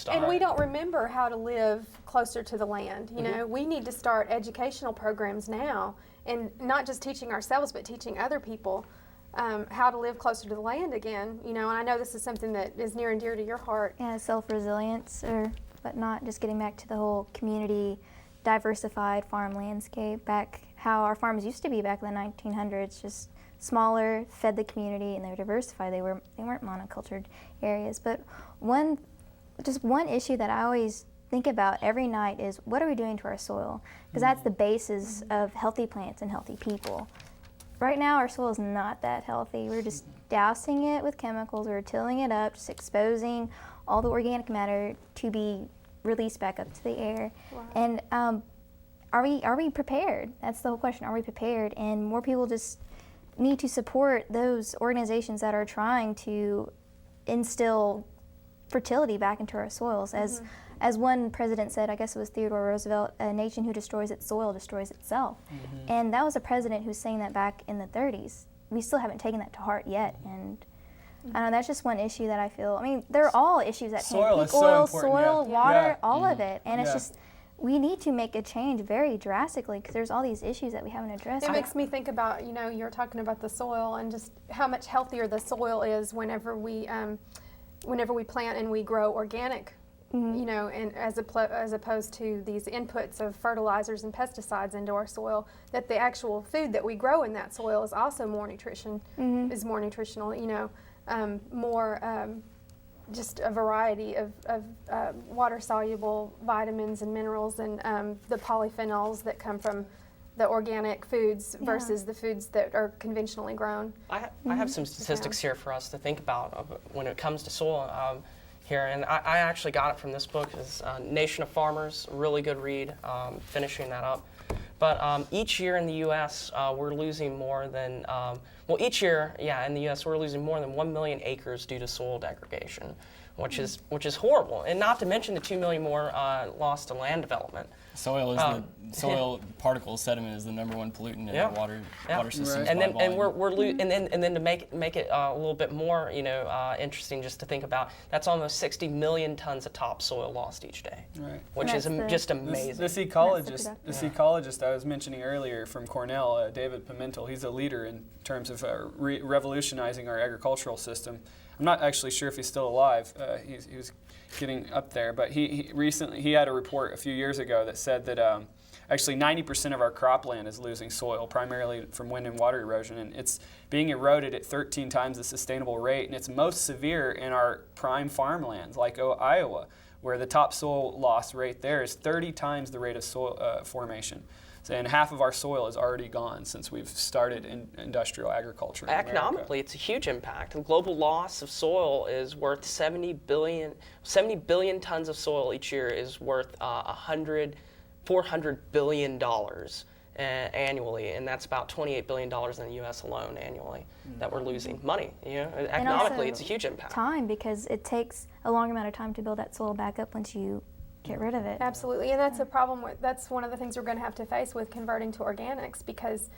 lifestyle. And we don't remember how to live closer to the land. You know, we need to start educational programs now, and not just teaching ourselves, but teaching other people how to live closer to the land again. You know, and I know this is something that is near and dear to your heart. Yeah, self-resilience, but not just getting back to the whole community, diversified farm landscape, back how our farms used to be back in the 1900s, just smaller, fed the community, and they were diversified. They weren't monocultured areas. But one issue that I always think about every night is, what are we doing to our soil? Because that's the basis of healthy plants and healthy people. Right now, our soil is not that healthy. We're just dousing it with chemicals. We're tilling it up, just exposing all the organic matter to be released back up to the air. Wow. And are we prepared? That's the whole question. Are we prepared? And more people just need to support those organizations that are trying to instill fertility back into our soils. As one president said, I guess it was Theodore Roosevelt, a nation who destroys its soil destroys itself. And that was a president who's saying that back in the 30s. We still haven't taken that to heart yet. And I don't know, that's just one issue that I feel, I mean, they're all issues at hand. Soil is so Oil, important, soil, yeah. water, Yeah. all of it. And it's just, we need to make a change very drastically, because there's all these issues that we haven't addressed. It makes me think about, you know, you're talking about the soil and just how much healthier the soil is whenever we plant and we grow organic, you know, and as opposed to these inputs of fertilizers and pesticides into our soil. That the actual food that we grow in that soil is also more is more nutritional, you know, more. Just a variety of water-soluble vitamins and minerals, and the polyphenols that come from the organic foods versus the foods that are conventionally grown. I have some statistics here for us to think about when it comes to soil here, and I actually got it from this book. It's Nation of Farmers, really good read, finishing that up. But each year in the U.S., we're losing more than, each year, in the U.S., we're losing more than 1 million acres due to soil degradation, which is horrible. And not to mention the 2 million more lost to land development. Soil is soil particle sediment is the #1 pollutant in the water systems. And then to make it a little bit more interesting, just to think about, that's almost 60 million tons of topsoil lost each day, which is just amazing. This ecologist I was mentioning earlier from Cornell, David Pimentel, he's a leader in terms of revolutionizing our agricultural system. I'm not actually sure if he's still alive. He was getting up there, but he recently had a report a few years ago that said that actually 90% of our cropland is losing soil, primarily from wind and water erosion, and it's being eroded at 13 times the sustainable rate, and it's most severe in our prime farmlands like Iowa, where the topsoil loss rate there is 30 times the rate of soil formation. And half of our soil is already gone since we've started industrial agriculture in Economically, it's a huge impact. The global loss of soil is worth 70 billion tons of soil each year is worth $400 billion annually, and that's about $28 billion in the U.S. alone annually that we're losing money. Economically, it's a huge impact. Time, because it takes a long amount of time to build that soil back up once you get rid of it. Absolutely, and that's a problem. That's one of the things we're going to have to face with converting to organics, because,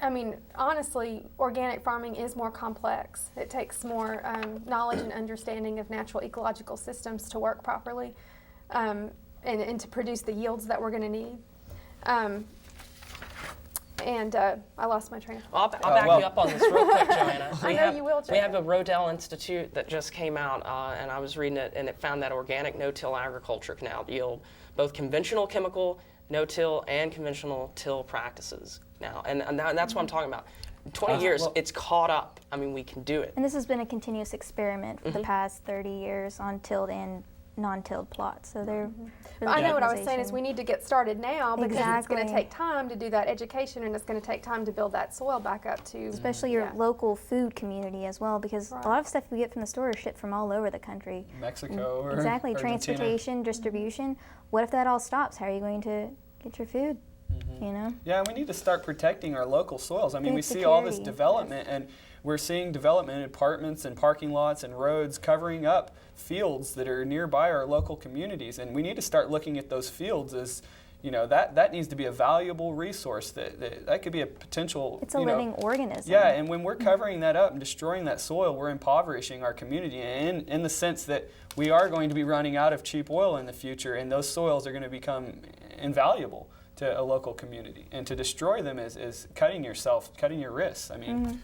I mean, honestly, organic farming is more complex. It takes more knowledge and understanding of natural ecological systems to work properly, and to produce the yields that we're going to need. I lost my train of thought. I'll back you up on this real quick, Joanna. I know you will, Joanna. We have a Rodell Institute that just came out, and I was reading it, and it found that organic no-till agriculture can out-yield both conventional chemical no-till and conventional till practices now. And that's what I'm talking about. In 20 years, it's caught up. I mean, we can do it. And this has been a continuous experiment for the past 30 years on tilled and non-tilled plots. So they're really I know what I was saying is we need to get started now, because it's going to Exactly. take time to do that education, and it's going to take time to build that soil back up to especially your local food community as well, because a lot of stuff we get from the store is shipped from all over the country. Mexico or Exactly, Argentina. transportation, distribution. What if that all stops? How are you going to get your food? You know? Yeah, we need to start protecting our local soils. I mean, Food we see all this security, development, and we're seeing development in apartments and parking lots and roads covering up fields that are nearby our local communities. And we need to start looking at those fields as, that needs to be a valuable resource that could be a potential. It's a living organism. Yeah, and when we're covering that up and destroying that soil, we're impoverishing our community in the sense that we are going to be running out of cheap oil in the future, and those soils are going to become invaluable to a local community. And to destroy them is cutting your risks. I mean.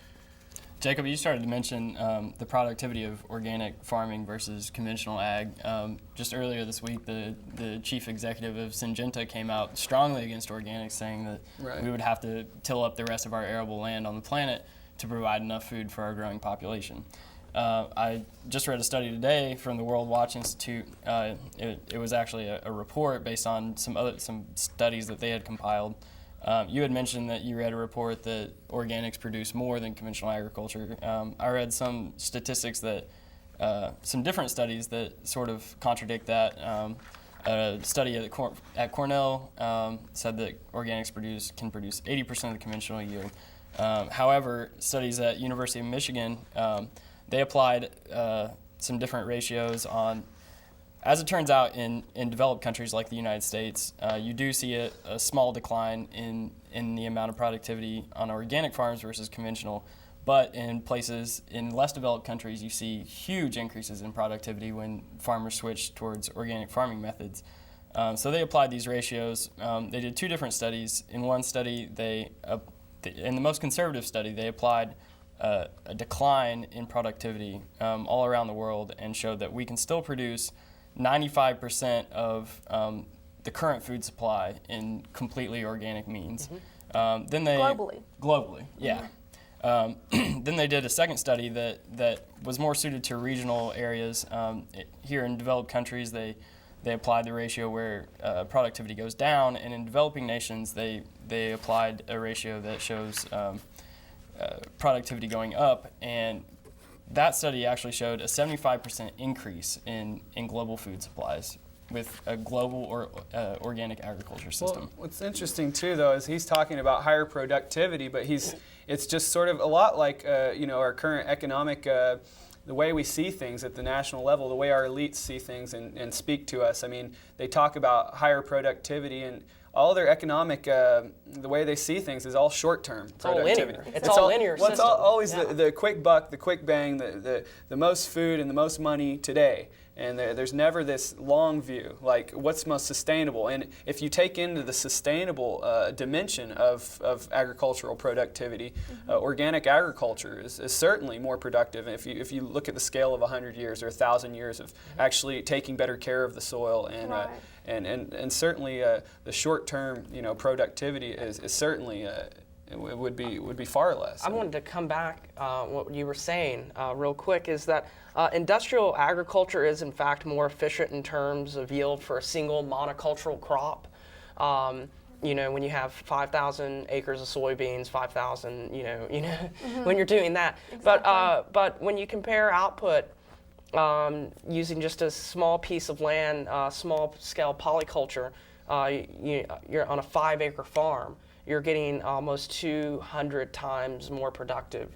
Jacob, you started to mention the productivity of organic farming versus conventional ag. Just earlier this week, the chief executive of Syngenta came out strongly against organics, saying that we would have to till up the rest of our arable land on the planet to provide enough food for our growing population. I just read a study today from the World Watch Institute. It was actually a report based on some studies that they had compiled. You had mentioned that you read a report that organics produce more than conventional agriculture. I read some statistics that, some different studies that sort of contradict that. A study at Cornell said that organics can produce 80% of the conventional yield. However, studies at University of Michigan, they applied some different ratios on. As it turns out, in developed countries like the United States, you do see a small decline in the amount of productivity on organic farms versus conventional. But in places in less developed countries, you see huge increases in productivity when farmers switch towards organic farming methods. So they applied these ratios. They did two different studies. In one study, in the most conservative study, they applied a decline in productivity all around the world and showed that we can still produce 95% of the current food supply in completely organic means. Then they globally, yeah. Then they did a second study that was more suited to regional areas. Here in developed countries, they applied the ratio where productivity goes down, and in developing nations, they applied a ratio that shows productivity going up. And that study actually showed a 75% increase in global food supplies with a global or organic agriculture system. Well, what's interesting too, though, is he's talking about higher productivity, but it's just sort of a lot like our current economic, the way we see things at the national level, the way our elites see things and speak to us. I mean, they talk about higher productivity, and all their economic, the way they see things is all short-term productivity. It's all linear. Well, it's always the quick buck, the quick bang, the most food and the most money today. And there's never this long view, like what's most sustainable. And if you take into the sustainable dimension of agricultural productivity, organic agriculture is certainly more productive. If you look at the scale of 100 years or 1,000 years of actually taking better care of the soil, and certainly the short-term productivity is certainly it would be far less. I wanted to come back what you were saying real quick is that industrial agriculture is in fact more efficient in terms of yield for a single monocultural crop. When you have 5,000 acres of soybeans, 5,000, when you're doing that. Exactly. But when you compare output using just a small piece of land, small-scale polyculture, you're on a 5-acre farm. You're getting almost 200 times more productive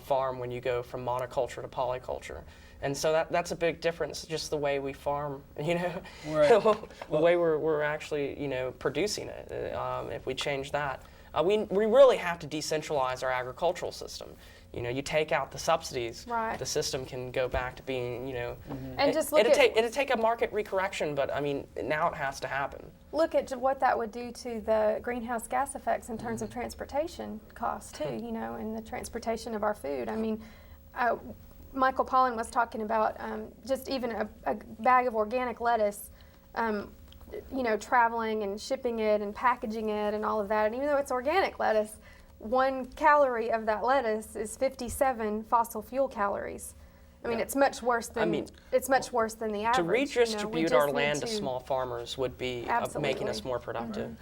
farm when you go from monoculture to polyculture. And so that's a big difference, just the way we farm, Right. the way we're actually, producing it. If we change that, we really have to decentralize our agricultural system. You take out the subsidies, Right. the system can go back to being, And just look it'd take a market recorrection, but I mean, now it has to happen. Look at what that would do to the greenhouse gas effects in terms of transportation costs too, and the transportation of our food. I mean, Michael Pollan was talking about just even a bag of organic lettuce, traveling and shipping it and packaging it and all of that. And even though it's organic lettuce, 1 calorie of that lettuce is 57 fossil fuel calories. I mean, it's much worse than the average. To redistribute our land to need small farmers would be making Absolutely. us more productive.